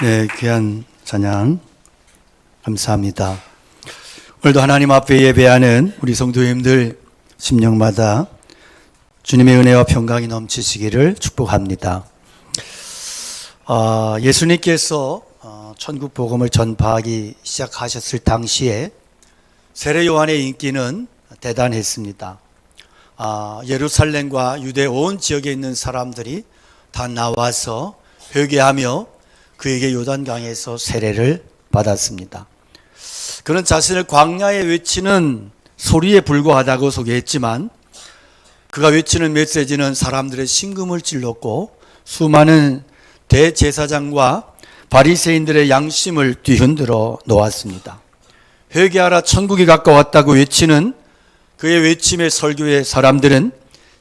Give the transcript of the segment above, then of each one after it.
네, 귀한 찬양 감사합니다. 오늘도 하나님 앞에 예배하는 우리 성도님들 심령마다 주님의 은혜와 평강이 넘치시기를 축복합니다. 예수님께서 천국 복음을 전파하기 시작하셨을 당시에 세례 요한의 인기는 대단했습니다. 예루살렘과 유대 온 지역에 있는 사람들이 다 나와서 회개하며 그에게 요단강에서 세례를 받았습니다. 그는 자신을 광야에 외치는 소리에 불과하다고 소개했지만 그가 외치는 메시지는 사람들의 심금을 찔렀고 수많은 대제사장과 바리새인들의 양심을 뒤흔들어 놓았습니다. 회개하라 천국이 가까웠다고 외치는 그의 외침의 설교에 사람들은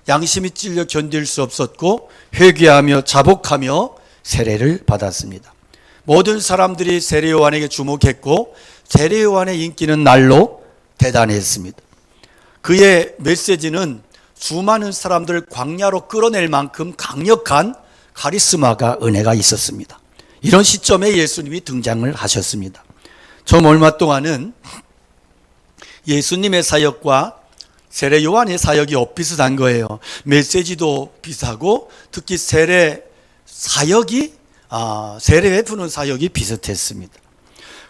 양심이 찔려 견딜 수 없었고 회개하며 자복하며 세례를 받았습니다. 모든 사람들이 세례 요한에게 주목했고 세례 요한의 인기는 날로 대단했습니다. 그의 메시지는 수많은 사람들을 광야로 끌어낼 만큼 강력한 카리스마가 은혜가 있었습니다. 이런 시점에 예수님이 등장을 하셨습니다. 좀 얼마 동안은 예수님의 사역과 세례 요한의 사역이 엇비슷한 거예요. 메시지도 비슷하고 특히 세례 베푸는 사역이 비슷했습니다.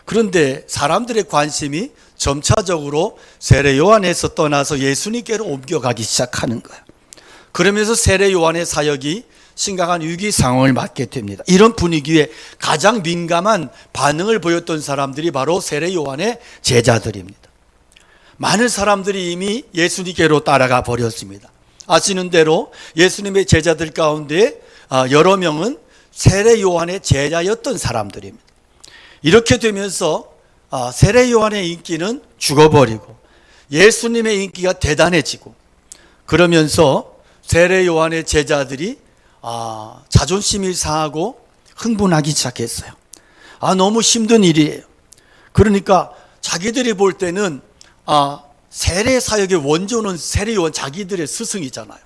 그런데 사람들의 관심이 점차적으로 세례 요한에서 떠나서 예수님께로 옮겨가기 시작하는 거예요. 그러면서 세례 요한의 사역이 심각한 위기 상황을 맞게 됩니다. 이런 분위기에 가장 민감한 반응을 보였던 사람들이 바로 세례 요한의 제자들입니다. 많은 사람들이 이미 예수님께로 따라가 버렸습니다. 아시는 대로 예수님의 제자들 가운데 여러 명은 세례 요한의 제자였던 사람들입니다. 이렇게 되면서 세례 요한의 인기는 죽어버리고 예수님의 인기가 대단해지고 그러면서 세례 요한의 제자들이 자존심이 상하고 흥분하기 시작했어요. 너무 힘든 일이에요. 그러니까 자기들이 볼 때는 세례 사역의 원조는 세례 요한 자기들의 스승이잖아요.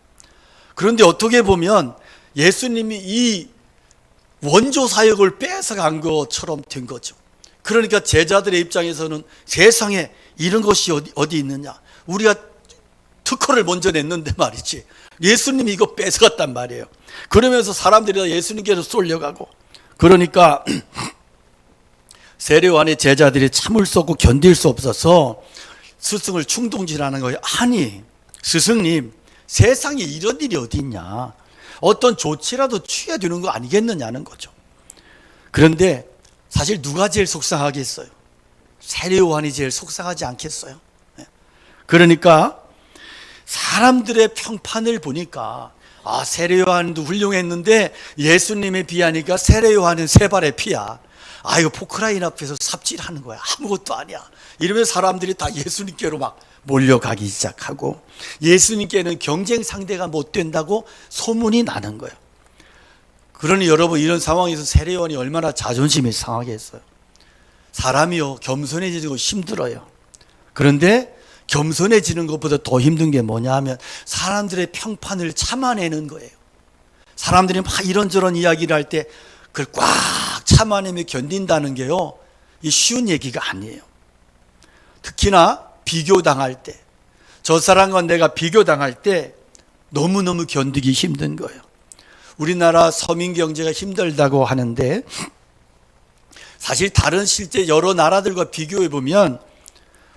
그런데 어떻게 보면 예수님이 이 원조 사역을 뺏어간 것처럼 된 거죠. 그러니까 제자들의 입장에서는 세상에 이런 것이 어디 있느냐. 우리가 특허를 먼저 냈는데 말이지. 예수님이 이거 뺏어갔단 말이에요. 그러면서 사람들이 다 예수님께로 쏠려가고 그러니까 세례 요한의 제자들이 참을 수 없고 견딜 수 없어서 스승을 충동질하는 거예요. 아니 스승님, 세상에 이런 일이 어디 있냐. 어떤 조치라도 취해야 되는 거 아니겠느냐는 거죠. 그런데 사실 누가 제일 속상하겠어요? 세례 요한이 제일 속상하지 않겠어요? 그러니까 사람들의 평판을 보니까 세례 요한도 훌륭했는데 예수님에 비하니까 세례 요한은 세 발의 피야. 이거 포크라인 앞에서 삽질하는 거야. 아무것도 아니야. 이러면서 사람들이 다 예수님께로 막 몰려가기 시작하고 예수님께는 경쟁 상대가 못 된다고 소문이 나는 거예요. 그러니 여러분 이런 상황에서 세례 요한이 얼마나 자존심이 상하겠어요. 사람이요 겸손해지는 거 힘들어요. 그런데 겸손해지는 것보다 더 힘든 게 뭐냐 하면 사람들의 평판을 참아내는 거예요. 사람들이 막 이런저런 이야기를 할 때 그걸 꽉 참아내며 견딘다는 게요 이 쉬운 얘기가 아니에요. 특히나 비교당할 때, 저 사람과 내가 비교당할 때 너무너무 견디기 힘든 거예요. 우리나라 서민 경제가 힘들다고 하는데 사실 다른 실제 여러 나라들과 비교해 보면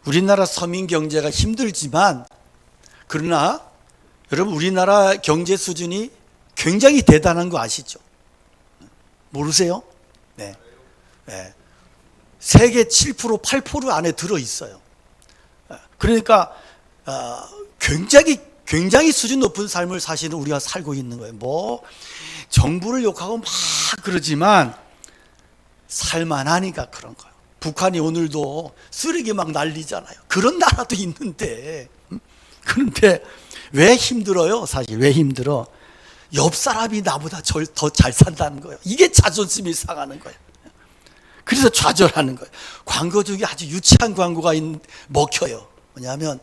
우리나라 서민 경제가 힘들지만 그러나 여러분 우리나라 경제 수준이 굉장히 대단한 거 아시죠? 모르세요? 네. 세계 7%, 8% 안에 들어있어요. 그러니까 굉장히 수준 높은 삶을 사실은 우리가 살고 있는 거예요. 정부를 욕하고 막 그러지만 살만하니까 그런 거예요. 북한이 오늘도 쓰레기 막 날리잖아요. 그런 나라도 있는데 그런데 왜 힘들어요? 사실 왜 힘들어? 옆 사람이 나보다 더 잘 산다는 거예요. 이게 자존심이 상하는 거예요. 그래서 좌절하는 거예요. 광고 중에 아주 유치한 광고가 먹혀요. 뭐냐면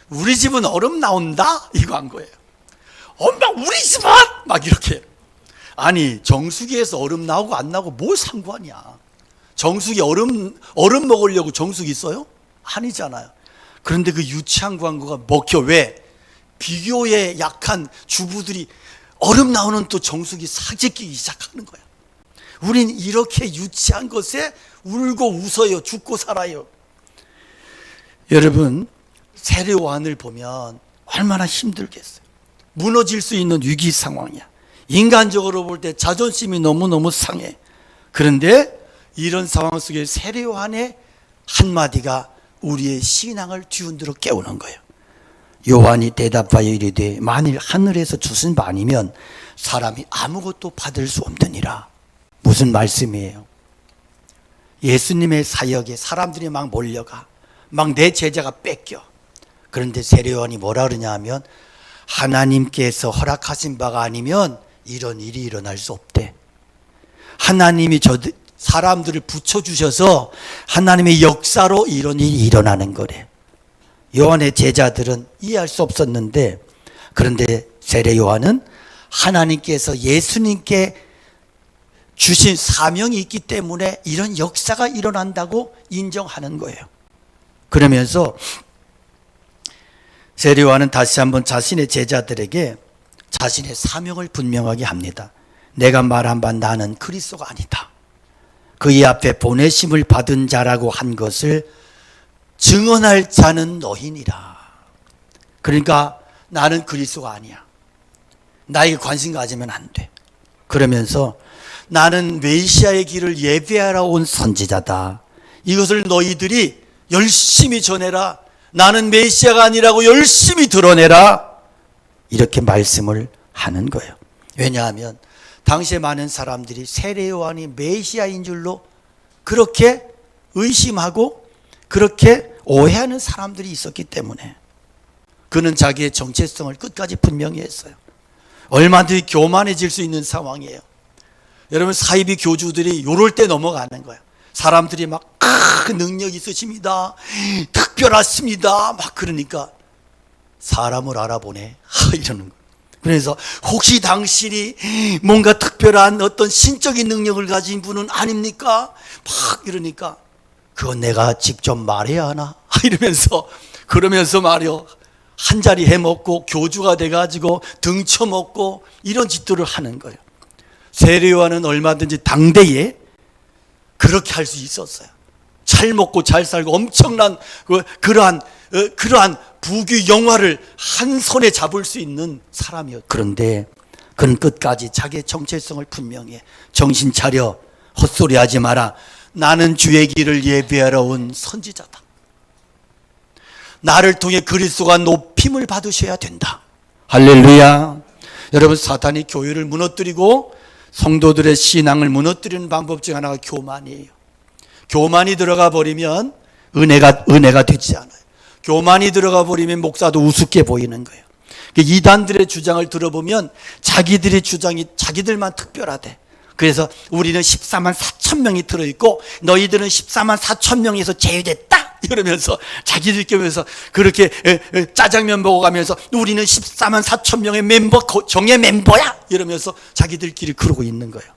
우리 집은 얼음 나온다 이 광고예요. 엄마 우리 집은 막 이렇게 아니 정수기에서 얼음 나오고 안 나오고 뭘 상관이야. 정수기 얼음 먹으려고 정수기 있어요? 아니잖아요. 그런데 그 유치한 광고가 먹혀. 왜? 비교에 약한 주부들이 얼음 나오는 또 정수기 사재끼기 시작하는 거야. 우린 이렇게 유치한 것에 울고 웃어요. 죽고 살아요. 여러분, 세례요한을 보면 얼마나 힘들겠어요. 무너질 수 있는 위기 상황이야. 인간적으로 볼 때 자존심이 너무너무 상해. 그런데 이런 상황 속에 세례요한의 한마디가 우리의 신앙을 뒤흔들어 깨우는 거예요. 요한이 대답하여 이르되 만일 하늘에서 주신 바 아니면 사람이 아무것도 받을 수 없느니라. 무슨 말씀이에요? 예수님의 사역에 사람들이 막 몰려가. 막 내 제자가 뺏겨. 그런데 세례요한이 뭐라 그러냐 하면 하나님께서 허락하신 바가 아니면 이런 일이 일어날 수 없대. 하나님이 사람들을 붙여주셔서 하나님의 역사로 이런 일이 일어나는 거래. 요한의 제자들은 이해할 수 없었는데, 그런데 세례 요한은 하나님께서 예수님께 주신 사명이 있기 때문에 이런 역사가 일어난다고 인정하는 거예요. 그러면서 세례 요한은 다시 한번 자신의 제자들에게 자신의 사명을 분명하게 합니다. 내가 말한 바 나는 그리스도가 아니다. 그의 앞에 보내심을 받은 자라고 한 것을 증언할 자는 너희니라. 그러니까 나는 그리스도가 아니야. 나에게 관심 가지면 안 돼. 그러면서 나는 메시아의 길을 예배하러 온 선지자다. 이것을 너희들이 열심히 전해라. 나는 메시아가 아니라고 열심히 드러내라. 이렇게 말씀을 하는 거예요. 왜냐하면 당시에 많은 사람들이 세례 요한이 메시아인 줄로 그렇게 의심하고 그렇게 오해하는 사람들이 있었기 때문에 그는 자기의 정체성을 끝까지 분명히 했어요. 얼마든지 교만해질 수 있는 상황이에요. 여러분, 사이비 교주들이 요럴 때 넘어가는 거예요. 사람들이 막 능력 있으십니다, 특별하십니다 막 그러니까 사람을 알아보네 이러는 거예요. 그래서 혹시 당신이 뭔가 특별한 어떤 신적인 능력을 가진 분은 아닙니까? 막 이러니까 그건 내가 직접 말해야 하나? 그러면서 말이요, 한 자리 해먹고 교주가 돼가지고 등쳐먹고 이런 짓들을 하는 거예요. 세례 요한은 얼마든지 당대에 그렇게 할 수 있었어요. 잘 먹고 잘 살고 엄청난 그러한 부귀 영화를 한 손에 잡을 수 있는 사람이었죠. 그런데 그는 끝까지 자기의 정체성을 분명히 해. 정신 차려, 헛소리하지 마라. 나는 주의 길을 예배하러 온 선지자다. 나를 통해 그리스도가 높임을 받으셔야 된다. 할렐루야. 여러분, 사탄이 교회를 무너뜨리고 성도들의 신앙을 무너뜨리는 방법 중 하나가 교만이에요. 교만이 들어가 버리면 은혜가 되지 않아요. 교만이 들어가 버리면 목사도 우습게 보이는 거예요. 이단들의 주장을 들어보면 자기들의 주장이 자기들만 특별하대. 그래서 우리는 14만 4천 명이 들어있고 너희들은 14만 4천 명에서 제외됐다 이러면서 자기들끼리 면서 그렇게 짜장면 먹어가면서 우리는 14만 4천 명의 멤버 정예 멤버야 이러면서 자기들끼리 그러고 있는 거예요.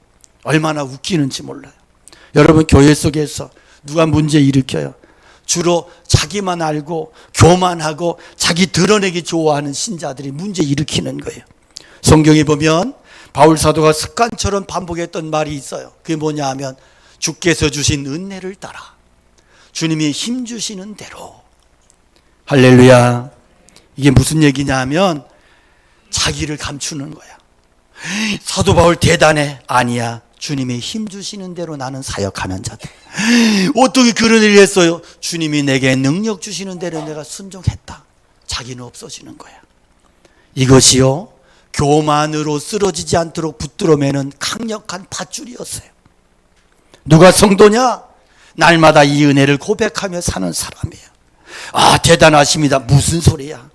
얼마나 웃기는지 몰라요. 여러분, 교회 속에서 누가 문제 일으켜요? 주로 자기만 알고 교만하고 자기 드러내기 좋아하는 신자들이 문제 일으키는 거예요. 성경에 보면 바울 사도가 습관처럼 반복했던 말이 있어요. 그게 뭐냐 하면 주께서 주신 은혜를 따라 주님이 힘 주시는 대로. 할렐루야. 이게 무슨 얘기냐 하면 자기를 감추는 거야. 사도 바울 대단해. 아니야. 주님이 힘 주시는 대로 나는 사역하는 자다. 어떻게 그런 일을 했어요? 주님이 내게 능력 주시는 대로 내가 순종했다. 자기는 없어지는 거야. 이것이요, 교만으로 쓰러지지 않도록 붙들어 매는 강력한 밧줄이었어요. 누가 성도냐? 날마다 이 은혜를 고백하며 사는 사람이에요. 아, 대단하십니다. 무슨 소리야?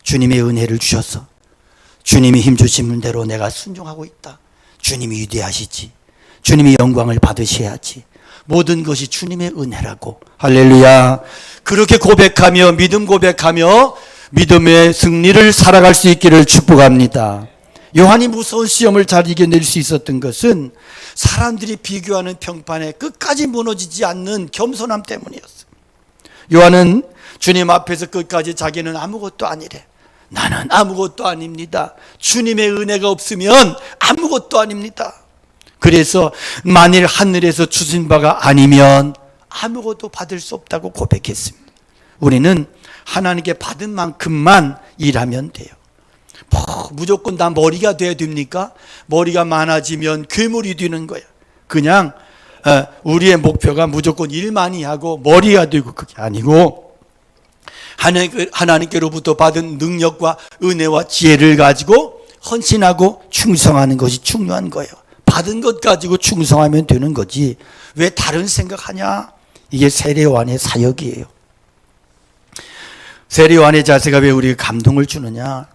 주님의 은혜를 주셔서 주님이 힘 주시는 대로 내가 순종하고 있다. 주님이 위대하시지. 주님이 영광을 받으셔야지. 모든 것이 주님의 은혜라고. 할렐루야. 그렇게 고백하며 믿음 고백하며 믿음의 승리를 살아갈 수 있기를 축복합니다. 요한이 무서운 시험을 잘 이겨낼 수 있었던 것은 사람들이 비교하는 평판에 끝까지 무너지지 않는 겸손함 때문이었어요. 요한은 주님 앞에서 끝까지 자기는 아무것도 아니래. 나는 아무것도 아닙니다. 주님의 은혜가 없으면 아무것도 아닙니다. 그래서 만일 하늘에서 주신 바가 아니면 아무것도 받을 수 없다고 고백했습니다. 우리는 하나님께 받은 만큼만 일하면 돼요. 무조건 다 머리가 돼야 됩니까? 머리가 많아지면 괴물이 되는 거야. 그냥 우리의 목표가 무조건 일 많이 하고 머리가 되고, 그게 아니고 하나님께로부터 받은 능력과 은혜와 지혜를 가지고 헌신하고 충성하는 것이 중요한 거예요. 받은 것 가지고 충성하면 되는 거지 왜 다른 생각하냐? 이게 세례 요한의 사역이에요. 세례 요한의 자세가 왜 우리에게 감동을 주느냐?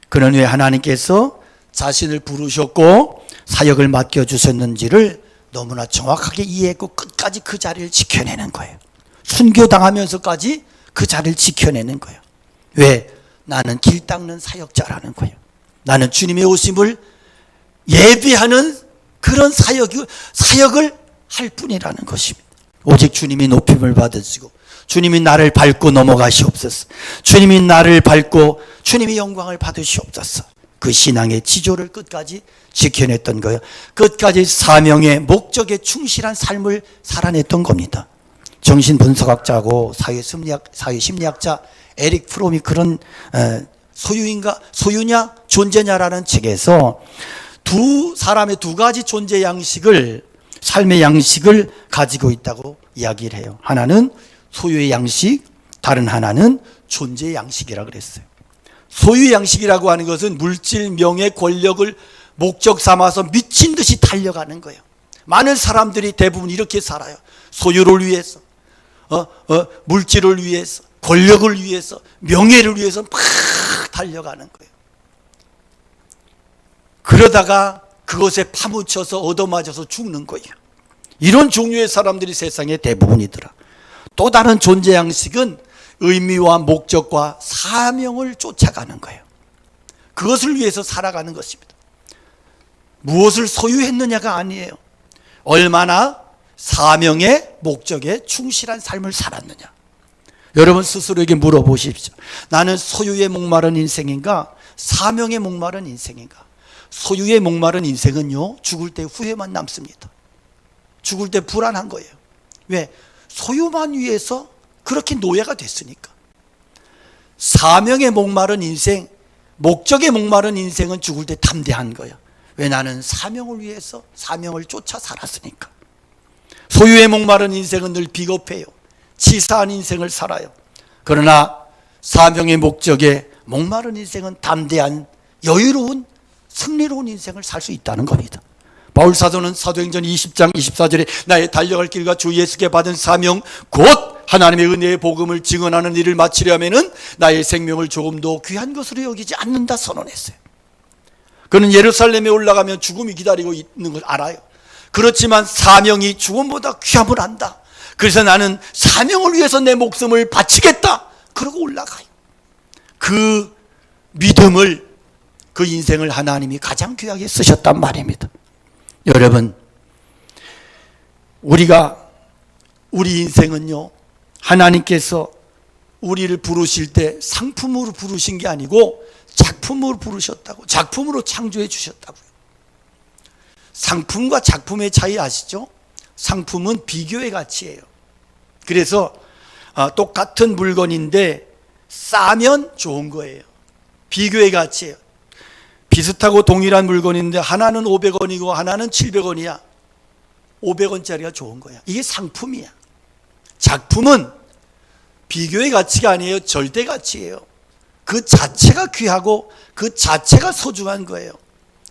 그는 왜 하나님께서 자신을 부르셨고 사역을 맡겨주셨는지를 너무나 정확하게 이해했고 끝까지 그 자리를 지켜내는 거예요. 순교당하면서까지 그 자리를 지켜내는 거예요. 왜? 나는 길 닦는 사역자라는 거예요. 나는 주님의 오심을 예비하는 그런 사역을 할 뿐이라는 것입니다. 오직 주님이 높임을 받으시고 주님이 나를 밟고 넘어가시옵소서. 주님이 나를 밟고 주님이 영광을 받으시옵소서. 그 신앙의 지조를 끝까지 지켜냈던 거예요. 끝까지 사명의 목적에 충실한 삶을 살아냈던 겁니다. 정신분석학자고 사회심리학자 에릭 프롬이 그런 소유냐 존재냐라는 책에서 두 사람의 두 가지 존재 양식을, 삶의 양식을 가지고 있다고 이야기를 해요. 하나는 소유의 양식, 다른 하나는 존재의 양식이라고 그랬어요. 소유의 양식이라고 하는 것은 물질, 명예, 권력을 목적 삼아서 미친 듯이 달려가는 거예요. 많은 사람들이 대부분 이렇게 살아요. 소유를 위해서, 물질을 위해서, 권력을 위해서, 명예를 위해서 막 달려가는 거예요. 그러다가 그것에 파묻혀서 얻어맞아서 죽는 거예요. 이런 종류의 사람들이 세상에 대부분이더라. 또 다른 존재 양식은 의미와 목적과 사명을 쫓아가는 거예요. 그것을 위해서 살아가는 것입니다. 무엇을 소유했느냐가 아니에요. 얼마나 사명의 목적에 충실한 삶을 살았느냐. 여러분 스스로에게 물어보십시오. 나는 소유에 목마른 인생인가? 사명에 목마른 인생인가? 소유에 목마른 인생은요, 죽을 때 후회만 남습니다. 죽을 때 불안한 거예요. 왜? 소유만 위해서 그렇게 노예가 됐으니까. 사명에 목마른 인생, 목적에 목마른 인생은 죽을 때 담대한 거예요. 왜? 나는 사명을 위해서 사명을 쫓아 살았으니까. 소유에 목마른 인생은 늘 비겁해요. 치사한 인생을 살아요. 그러나 사명의 목적에 목마른 인생은 담대한, 여유로운, 승리로운 인생을 살 수 있다는 겁니다. 바울 사도는 사도행전 20장 24절에 나의 달려갈 길과 주 예수께 받은 사명 곧 하나님의 은혜의 복음을 증언하는 일을 마치려면은 나의 생명을 조금도 귀한 것으로 여기지 않는다 선언했어요. 그는 예루살렘에 올라가면 죽음이 기다리고 있는 걸 알아요. 그렇지만 사명이 죽음보다 귀함을 안다. 그래서 나는 사명을 위해서 내 목숨을 바치겠다. 그러고 올라가요. 그 믿음을, 그 인생을 하나님이 가장 귀하게 쓰셨단 말입니다. 여러분, 우리 인생은요, 하나님께서 우리를 부르실 때 상품으로 부르신 게 아니고 작품으로 부르셨다고, 작품으로 창조해 주셨다고요. 상품과 작품의 차이 아시죠? 상품은 비교의 가치예요. 그래서 똑같은 물건인데 싸면 좋은 거예요. 비교의 가치예요. 비슷하고 동일한 물건인데 하나는 500원이고 하나는 700원이야. 500원짜리가 좋은 거야. 이게 상품이야. 작품은 비교의 가치가 아니에요. 절대 가치예요. 그 자체가 귀하고 그 자체가 소중한 거예요.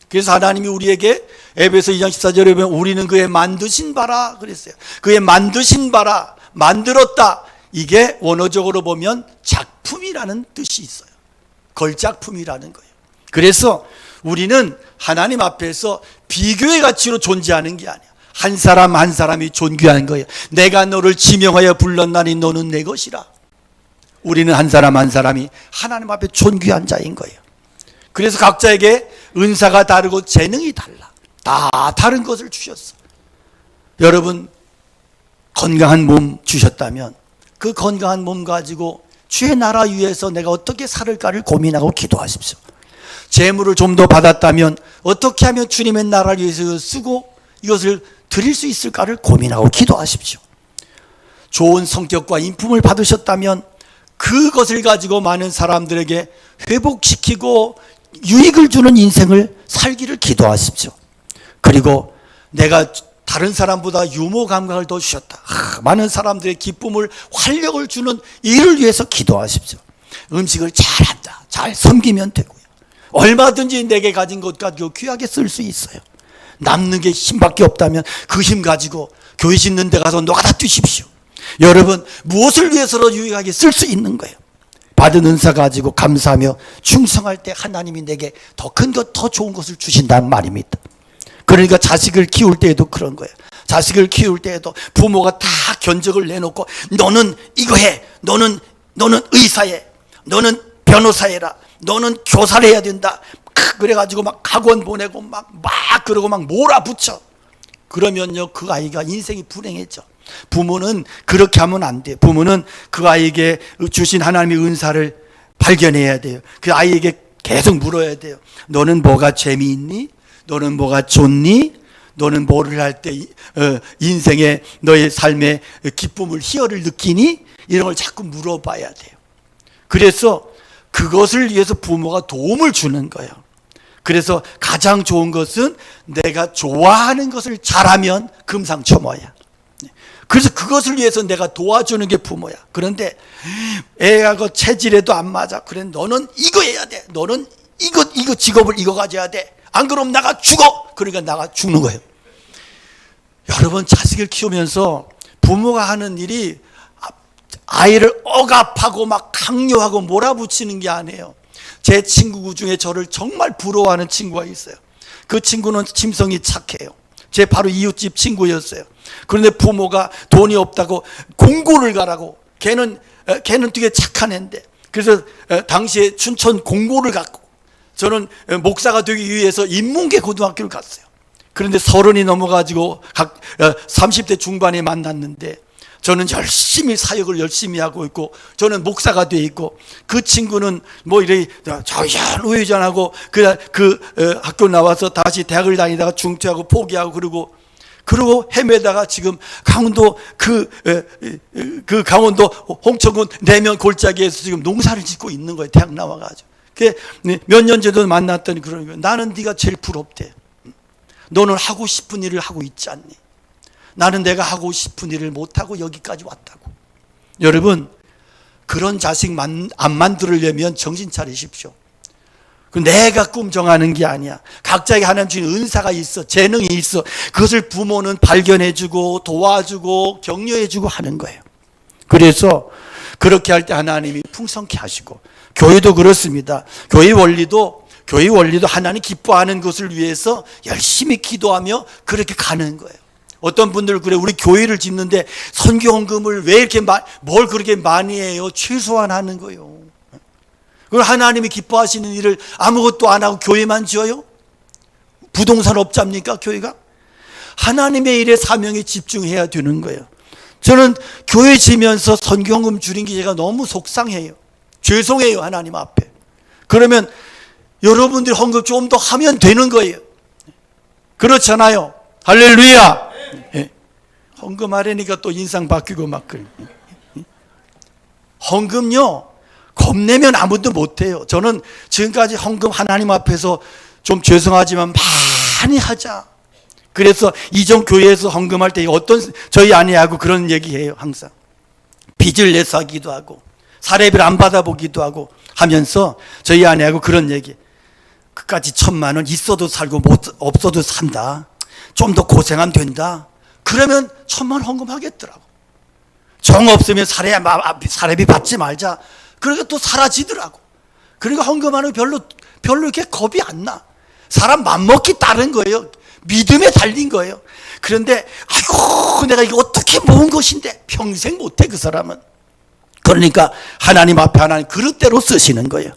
그래서 하나님이 우리에게 에베소 2장 14절에 보면 우리는 그의 만드신 바라 그랬어요. 그의 만드신 바라, 만들었다. 이게 원어적으로 보면 작품이라는 뜻이 있어요. 걸작품이라는 거예요. 그래서 우리는 하나님 앞에서 비교의 가치로 존재하는 게 아니야. 한 사람 한 사람이 존귀한 거예요. 내가 너를 지명하여 불렀나니 너는 내 것이라. 우리는 한 사람 한 사람이 하나님 앞에 존귀한 자인 거예요. 그래서 각자에게 은사가 다르고 재능이 달라. 다 다른 것을 주셨어. 여러분, 건강한 몸 주셨다면 그 건강한 몸 가지고 주의 나라 위해서 내가 어떻게 살을까를 고민하고 기도하십시오. 재물을 좀 더 받았다면 어떻게 하면 주님의 나라를 위해서 쓰고 이것을 드릴 수 있을까를 고민하고 기도하십시오. 좋은 성격과 인품을 받으셨다면 그것을 가지고 많은 사람들에게 회복시키고 유익을 주는 인생을 살기를 기도하십시오. 그리고 내가 다른 사람보다 유머 감각을 더 주셨다. 많은 사람들의 기쁨을, 활력을 주는 일을 위해서 기도하십시오. 음식을 잘한다. 잘 섬기면 되고요. 얼마든지 내게 가진 것 가지고 귀하게 쓸 수 있어요. 남는 게 힘밖에 없다면 그 힘 가지고 교회 짓는 데 가서 노가다 뛰십시오. 여러분, 무엇을 위해서로 유익하게 쓸 수 있는 거예요. 받은 은사 가지고 감사하며 충성할 때 하나님이 내게 더 큰 것, 더 좋은 것을 주신다는 말입니다. 그러니까 자식을 키울 때에도 그런 거예요. 자식을 키울 때에도 부모가 다 견적을 내놓고 너는 이거 해, 너는 의사해, 너는 변호사해라, 너는 교사를 해야 된다. 그래가지고 막 학원 보내고 막 그러고 막 몰아붙여. 그러면요, 그 아이가 인생이 불행해져. 부모는 그렇게 하면 안 돼요. 부모는 그 아이에게 주신 하나님의 은사를 발견해야 돼요. 그 아이에게 계속 물어야 돼요. 너는 뭐가 재미있니? 너는 뭐가 좋니? 너는 뭐를 할 때 인생의 너의 삶의 기쁨을, 희열을 느끼니? 이런 걸 자꾸 물어봐야 돼요. 그래서 그것을 위해서 부모가 도움을 주는 거예요. 그래서 가장 좋은 것은 내가 좋아하는 것을 잘하면 금상첨화야. 그래서 그것을 위해서 내가 도와주는 게 부모야. 그런데 애가 그 체질에도 안 맞아. 그래, 너는 이거 해야 돼. 너는 이거 직업을 이거 가져야 돼. 안 그러면 나가 죽어. 그러니까 나가 죽는 거예요. 여러분, 자식을 키우면서 부모가 하는 일이 아이를 억압하고 막 강요하고 몰아붙이는 게 아니에요. 제 친구 중에 저를 정말 부러워하는 친구가 있어요. 그 친구는 심성이 착해요. 제 바로 이웃집 친구였어요. 그런데 부모가 돈이 없다고 공고를 가라고. 걔는 되게 착한 애인데. 그래서 당시에 춘천 공고를 갔고, 저는 목사가 되기 위해서 인문계 고등학교를 갔어요. 그런데 30이 넘어가지고 30대 중반에 만났는데, 저는 열심히 사역을 열심히 하고 있고, 저는 목사가 돼 있고, 그 친구는 뭐 이래 좌회전 우회전하고 그 학교 나와서 다시 대학을 다니다가 중퇴하고 포기하고 그러고 헤매다가 지금 강원도 그 강원도 홍천군 내면 골짜기에서 지금 농사를 짓고 있는 거예요. 대학 나와가지고. 몇 년 전에 만났더니 그러는 거예요. 나는 네가 제일 부럽대. 너는 하고 싶은 일을 하고 있지 않니? 나는 내가 하고 싶은 일을 못하고 여기까지 왔다고. 여러분, 그런 자식 안 만들려면 정신 차리십시오. 내가 꿈 정하는 게 아니야. 각자에게 하나님 주신 은사가 있어, 재능이 있어. 그것을 부모는 발견해주고 도와주고 격려해주고 하는 거예요. 그래서 그렇게 할 때 하나님이 풍성케 하시고, 교회도 그렇습니다. 교회 원리도 하나님 기뻐하는 것을 위해서 열심히 기도하며 그렇게 가는 거예요. 어떤 분들 그래, 우리 교회를 짓는데 선교 헌금을 왜 이렇게 뭘 그렇게 많이 해요? 최소한 하는 거예요. 그걸 하나님이 기뻐하시는 일을 아무것도 안 하고 교회만 지어요? 부동산 업자입니까, 교회가? 하나님의 일에 사명에 집중해야 되는 거예요. 저는 교회 지면서 선교 헌금 줄인 게 제가 너무 속상해요. 죄송해요, 하나님 앞에. 그러면 여러분들이 헌금 좀 더 하면 되는 거예요. 그렇잖아요. 할렐루야. 네. 헌금하려니까 또 인상 바뀌고 막 그래. 헌금요, 겁내면 아무도 못해요. 저는 지금까지 헌금 하나님 앞에서 좀 죄송하지만 많이 하자. 그래서 이전 교회에서 헌금할 때 저희 아내하고 그런 얘기해요. 항상 빚을 내서 하기도 하고 사례비를 안 받아보기도 하고 하면서 저희 아내하고 그런 얘기. 그까지 1,000만 원 있어도 살고 없어도 산다. 좀 더 고생하면 된다. 그러면 1,000만 원 헌금하겠더라고. 정 없으면 사례비 받지 말자. 그러니까 또 사라지더라고. 그러니까 헌금하는 별로 이렇게 겁이 안 나. 사람 맘먹기 따른 거예요. 믿음에 달린 거예요. 그런데 아이고, 내가 이거 어떻게 모은 것인데 평생 못해, 그 사람은. 그러니까 하나님 앞에 하나님 그릇대로 쓰시는 거예요.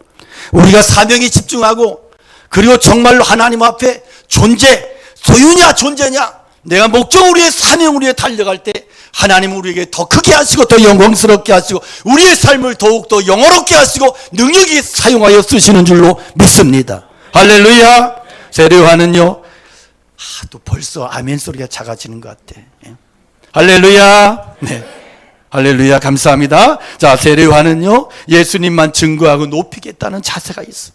우리가 사명에 집중하고 그리고 정말로 하나님 앞에 소유냐 존재냐, 내가 목적을 위해 사명을 위해 달려갈 때 하나님은 우리에게 더 크게 하시고 더 영광스럽게 하시고 우리의 삶을 더욱더 영화롭게 하시고 능력이 사용하여 쓰시는 줄로 믿습니다. 할렐루야. 세례요한은요, 또 벌써 아멘 소리가 작아지는 것 같아. 할렐루야. 네. 할렐루야. 감사합니다. 자, 세례요한은요, 예수님만 증거하고 높이겠다는 자세가 있어.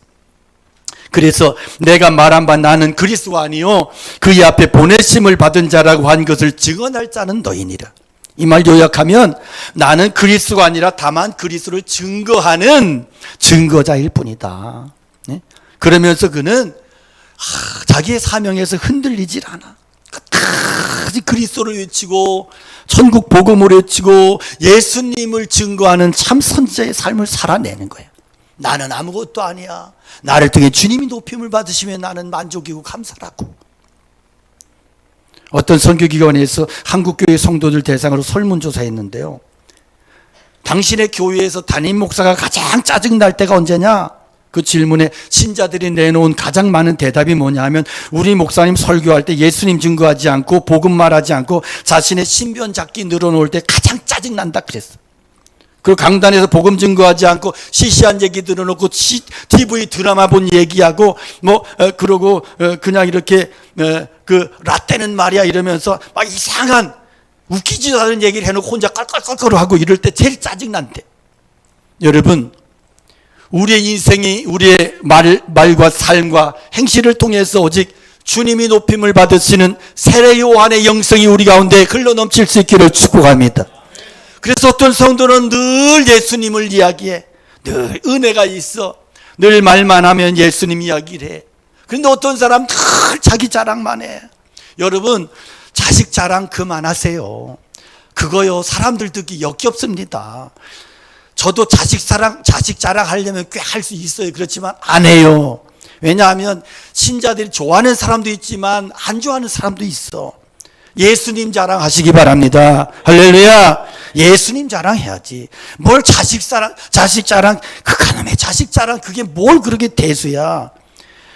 그래서 내가 말한 바 나는 그리스도가 아니요 그의 앞에 보내심을 받은 자라고 한 것을 증언할 자는 너희니라. 이 말 요약하면 나는 그리스도가 아니라 다만 그리스도를 증거하는 증거자일 뿐이다. 네? 그러면서 그는 자기의 사명에서 흔들리질 않아. 끝까지 그리스도를 외치고 천국 복음을 외치고 예수님을 증거하는 참 선지자의 삶을 살아내는 거예요. 나는 아무것도 아니야. 나를 통해 주님이 높임을 받으시면 나는 만족이고 감사라고. 어떤 선교기관에서 한국교회 성도들 대상으로 설문조사했는데요, 당신의 교회에서 담임 목사가 가장 짜증날 때가 언제냐? 그 질문에 신자들이 내놓은 가장 많은 대답이 뭐냐 하면, 우리 목사님 설교할 때 예수님 증거하지 않고 복음 말하지 않고 자신의 신변 잡기 늘어놓을 때 가장 짜증난다 그랬어. 그리고 강단에서 복음 증거하지 않고 시시한 얘기 들어놓고 TV 드라마 본 얘기하고 그러고 그냥 이렇게 그 라떼는 말이야 이러면서 막 이상한 웃기지도 않은 얘기를 해놓고 혼자 깔깔깔깔하고 이럴 때 제일 짜증난대. 여러분, 우리의 인생이 우리의 말과 삶과 행실을 통해서 오직 주님이 높임을 받으시는 세례 요한의 영성이 우리 가운데 흘러넘칠 수 있기를 축복합니다. 그래서 어떤 성도는 늘 예수님을 이야기해. 늘 은혜가 있어. 늘 말만 하면 예수님 이야기를 해. 그런데 어떤 사람 늘 자기 자랑만 해. 여러분, 자식 자랑 그만하세요. 그거요, 사람들 듣기 역겹습니다. 저도 자식 자랑하려면 꽤 할 수 있어요. 그렇지만 안 해요. 왜냐하면 신자들이 좋아하는 사람도 있지만 안 좋아하는 사람도 있어. 예수님 자랑하시기 바랍니다. 할렐루야. 예수님 자랑해야지. 뭘 자식 자랑, 그놈의 자식 자랑, 그게 뭘 그렇게 대수야.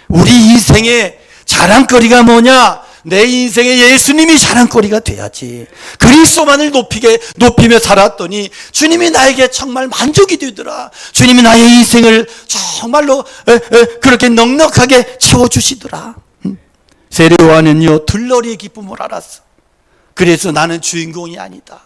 우리 인생의 자랑거리가 뭐냐? 내 인생에 예수님이 자랑거리가 돼야지. 그리스도만을 높이며 살았더니 주님이 나에게 정말 만족이 되더라. 주님이 나의 인생을 정말로 그렇게 넉넉하게 채워주시더라. 세례 요한은요, 들러리의 기쁨을 알았어. 그래서 나는 주인공이 아니다.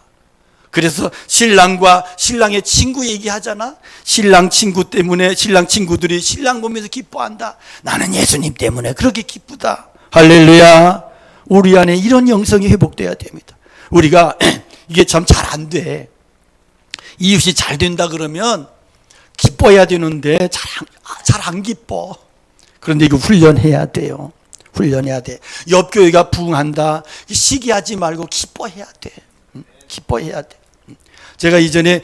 그래서 신랑과 신랑의 친구 얘기하잖아. 신랑 친구 때문에 신랑 친구들이 신랑 보면서 기뻐한다. 나는 예수님 때문에 그렇게 기쁘다. 할렐루야. 우리 안에 이런 영성이 회복돼야 됩니다. 우리가 이게 참 잘 안 돼. 이웃이 잘 된다 그러면 기뻐해야 되는데 잘 안 기뻐. 그런데 이거 훈련해야 돼요. 훈련해야 돼. 옆 교회가 부흥한다, 시기하지 말고 기뻐해야 돼. 기뻐해야 돼. 제가 이전에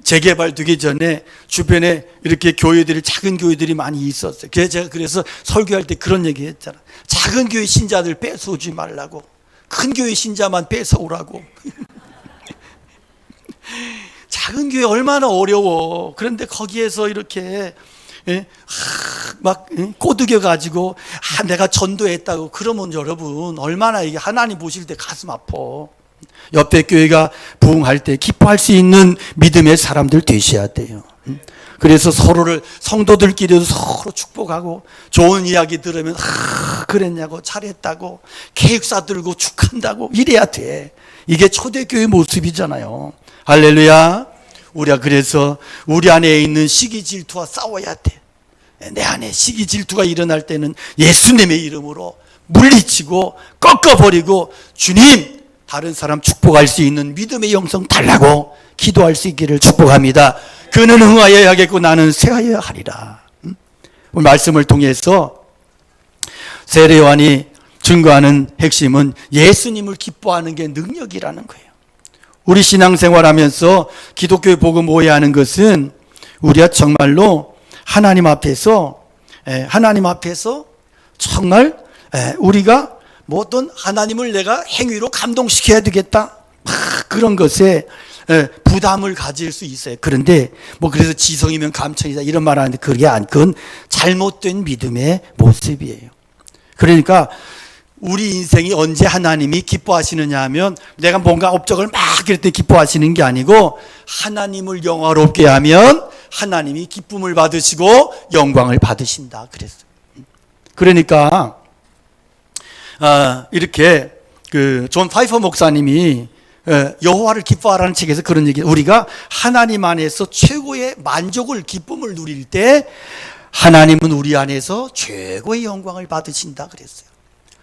재개발되기 전에 주변에 이렇게 교회들이, 작은 교회들이 많이 있었어요. 그래서 설교할 때 그런 얘기 했잖아. 작은 교회 신자들 뺏어오지 말라고, 큰 교회 신자만 뺏어오라고. 작은 교회 얼마나 어려워. 그런데 거기에서 이렇게 막 꼬드겨 가지고 내가 전도했다고 그러면 여러분 얼마나 이게 하나님 보실 때 가슴 아파. 옆에 교회가 부흥할 때 기뻐할 수 있는 믿음의 사람들 되셔야 돼요. 그래서 서로를, 성도들끼리도 서로 축복하고 좋은 이야기 들으면 그랬냐고, 잘했다고, 케이크사 들고 축한다고 이래야 돼. 이게 초대교회 모습이잖아요. 할렐루야. 우리가 그래서 우리 안에 있는 시기 질투와 싸워야 돼. 내 안에 시기 질투가 일어날 때는 예수님의 이름으로 물리치고 꺾어버리고, 주님, 다른 사람 축복할 수 있는 믿음의 영성 달라고 기도할 수 있기를 축복합니다. 그는 흥하여야 하겠고 나는 쇠하여야 하리라. 오늘 말씀을 통해서 세례 요한이 증거하는 핵심은 예수님을 기뻐하는 게 능력이라는 거예요. 우리 신앙생활하면서 기독교의 복음 오해하는 것은 우리가 정말로 하나님 앞에서 정말 우리가 뭐 어떤 하나님을 내가 행위로 감동시켜야 되겠다, 그런 것에 부담을 가질 수 있어요. 그런데 뭐 그래서 지성이면 감천이다 이런 말 하는데 그건 잘못된 믿음의 모습이에요. 그러니까 우리 인생이 언제 하나님이 기뻐하시느냐 하면 내가 뭔가 업적을 막 이럴 때 기뻐하시는 게 아니고 하나님을 영화롭게 하면 하나님이 기쁨을 받으시고 영광을 받으신다 그랬어요. 그러니까 이렇게 그 존 파이퍼 목사님이 여호와를 기뻐하라는 책에서 그런 얘기, 우리가 하나님 안에서 최고의 만족을 기쁨을 누릴 때 하나님은 우리 안에서 최고의 영광을 받으신다 그랬어요.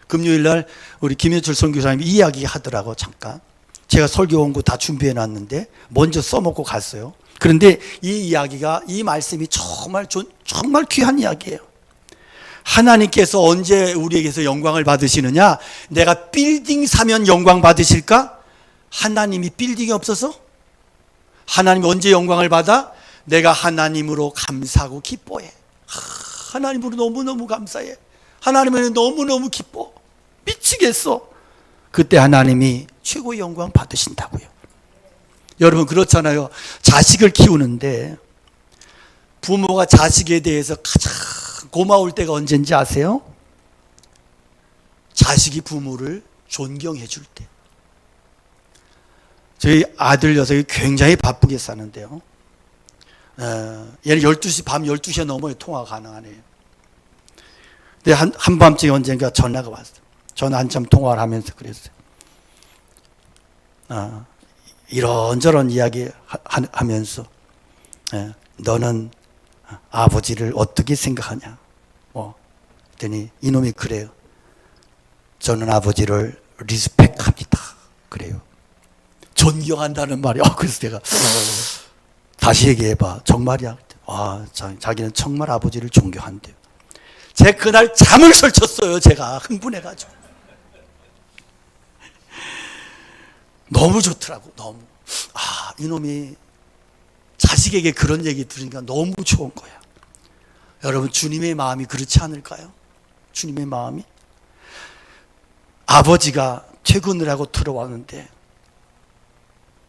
금요일 날 우리 김현철 선교사님이 이야기 하더라고. 잠깐 제가 설교 원고 다 준비해 놨는데 먼저 써먹고 갔어요. 그런데 이 이야기가, 이 말씀이 정말 귀한 이야기예요. 하나님께서 언제 우리에게서 영광을 받으시느냐? 내가 빌딩 사면 영광 받으실까? 하나님이 빌딩이 없어서? 하나님이 언제 영광을 받아? 내가 하나님으로 감사하고 기뻐해. 하나님으로 너무너무 감사해. 하나님은 너무너무 기뻐. 미치겠어. 그때 하나님이 최고의 영광 받으신다고요. 여러분 그렇잖아요. 자식을 키우는데 부모가 자식에 대해서 가장 고마울 때가 언제인지 아세요? 자식이 부모를 존경해 줄 때. 저희 아들 녀석이 굉장히 바쁘게 사는데요. 얘는 밤 12시에 넘어야 통화 가능하네요. 근데 한밤중에 언젠가 전화가 왔어요. 전화 한참 통화를 하면서 그랬어요. 이런저런 이야기 하면서 너는 아버지를 어떻게 생각하냐? 그랬더니 이놈이 그래요. 저는 아버지를 리스펙합니다. 그래요. 존경한다는 말이야. 그래서 내가 다시 얘기해봐. 정말이야? 자기는 정말 아버지를 존경한대요. 제가 그날 잠을 설쳤어요. 제가 흥분해가지고. 너무 좋더라고. 너무. 이놈이 자식에게 그런 얘기 들으니까 너무 좋은 거야. 여러분 주님의 마음이 그렇지 않을까요? 주님의 마음이. 아버지가 퇴근을 하고 들어왔는데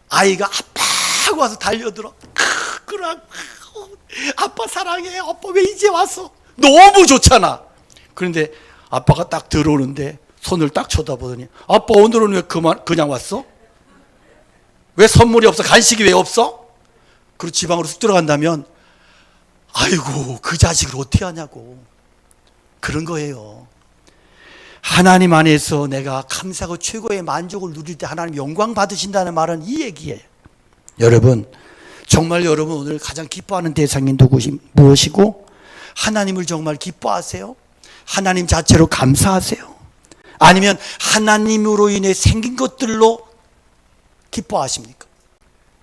아이가 아빠하고 와서 달려들어. 그래, 아빠 사랑해. 아빠 왜 이제 왔어? 너무 좋잖아. 그런데 아빠가 딱 들어오는데 손을 딱 쳐다보더니 아빠 오늘은 왜 그냥 왔어? 왜 선물이 없어? 간식이 왜 없어? 그리고 지방으로 쑥 들어간다면 아이고 그 자식을 어떻게 하냐고. 그런 거예요. 하나님 안에서 내가 감사하고 최고의 만족을 누릴 때 하나님 영광 받으신다는 말은 이 얘기예요. 여러분 정말 여러분 오늘 가장 기뻐하는 대상이 무엇이고 하나님을 정말 기뻐하세요? 하나님 자체로 감사하세요? 아니면 하나님으로 인해 생긴 것들로 기뻐하십니까?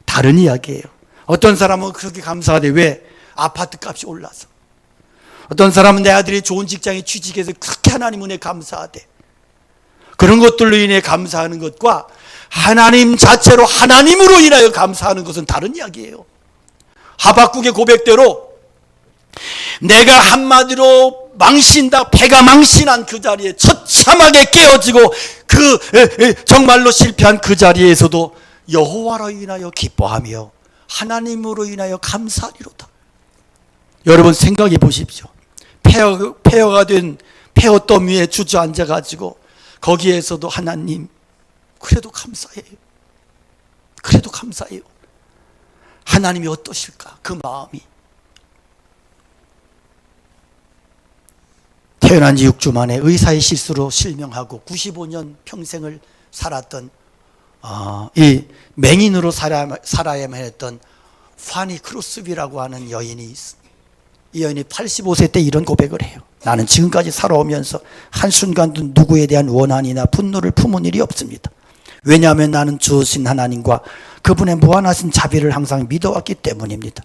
다른 이야기예요. 어떤 사람은 그렇게 감사하대. 왜? 아파트 값이 올라서. 어떤 사람은 내 아들이 좋은 직장에 취직해서 그렇게 하나님 은혜 감사하대. 그런 것들로 인해 감사하는 것과 하나님 자체로 하나님으로 인하여 감사하는 것은 다른 이야기예요. 하박국의 고백대로 내가 한마디로 망신다, 배가 망신한 그 자리에 처참하게 깨어지고 정말로 실패한 그 자리에서도 여호와로 인하여 기뻐하며 하나님으로 인하여 감사하리로다. 여러분 생각해 보십시오. 폐허가 된 폐허덤 위에 주저앉아 가지고 거기에서도 하나님 그래도 감사해요. 그래도 감사해요. 하나님이 어떠실까? 그 마음이. 태어난 지 6주 만에 의사의 실수로 실명하고 95년 평생을 살았던 이 맹인으로 살아야만 했던 파니 크로스비라고 하는 여인이 있습니다. 이 여인이 85세 때 이런 고백을 해요. 나는 지금까지 살아오면서 한순간도 누구에 대한 원한이나 분노를 품은 일이 없습니다. 왜냐하면 나는 주신 하나님과 그분의 무한하신 자비를 항상 믿어왔기 때문입니다.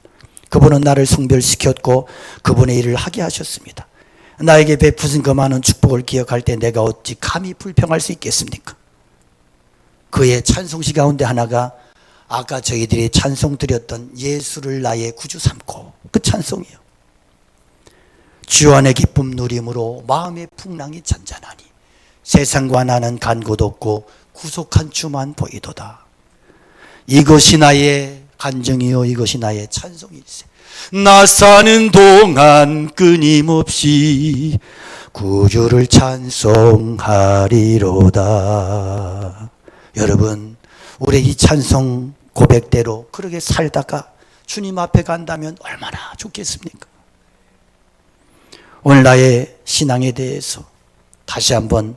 그분은 나를 성별시켰고 그분의 일을 하게 하셨습니다. 나에게 베푸신 그 많은 축복을 기억할 때 내가 어찌 감히 불평할 수 있겠습니까? 그의 찬송시 가운데 하나가 아까 저희들이 찬송 드렸던 예수를 나의 구주 삼고 그 찬송이에요. 주 안의 기쁨 누림으로 마음의 풍랑이 잔잔하니 세상과 나는 간 곳 없고 구속한 주만 보이도다. 이것이 나의 간증이요 이것이 나의 찬송일세. 나 사는 동안 끊임없이 구주를 찬송하리로다. 여러분, 우리 이 찬송 고백대로 그렇게 살다가 주님 앞에 간다면 얼마나 좋겠습니까? 오늘 나의 신앙에 대해서 다시 한번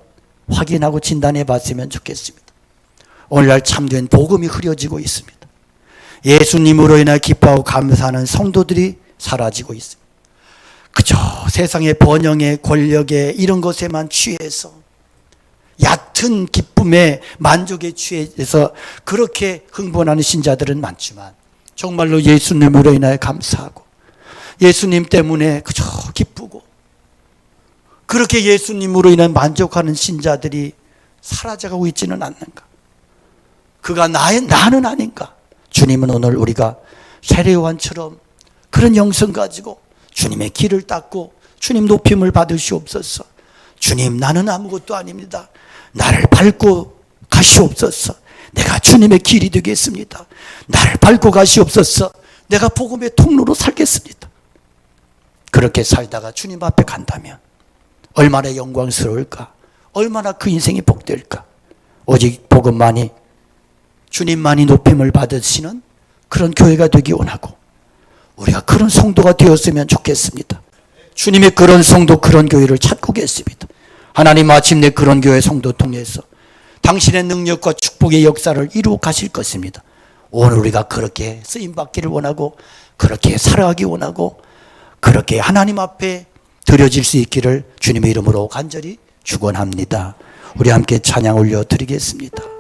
확인하고 진단해 봤으면 좋겠습니다. 오늘날 참된 복음이 흐려지고 있습니다. 예수님으로 인해 기뻐하고 감사하는 성도들이 사라지고 있습니다. 그저 세상의 번영의 권력에 이런 것에만 취해서 얕은 기쁨에 만족에 취해서 그렇게 흥분하는 신자들은 많지만 정말로 예수님으로 인하여 감사하고 예수님 때문에 그저 기쁘고 그렇게 예수님으로 인해 만족하는 신자들이 사라져가고 있지는 않는가? 그가 나는 아닌가? 주님은 오늘 우리가 세례요한처럼 그런 영성 가지고 주님의 길을 닦고 주님 높임을 받으시옵소서. 주님, 나는 아무것도 아닙니다. 나를 밟고 가시옵소서. 내가 주님의 길이 되겠습니다. 나를 밟고 가시옵소서. 내가 복음의 통로로 살겠습니다. 그렇게 살다가 주님 앞에 간다면 얼마나 영광스러울까? 얼마나 그 인생이 복될까? 오직 복음만이, 주님만이 높임을 받으시는 그런 교회가 되기 원하고 우리가 그런 성도가 되었으면 좋겠습니다. 주님의 그런 성도, 그런 교회를 찾고 계십니다. 하나님 마침내 그런 교회 성도 통해서 당신의 능력과 축복의 역사를 이루어 가실 것입니다. 오늘 우리가 그렇게 쓰임받기를 원하고 그렇게 살아가기 원하고 그렇게 하나님 앞에 드려질 수 있기를 주님의 이름으로 간절히 축원합니다. 우리 함께 찬양 올려 드리겠습니다.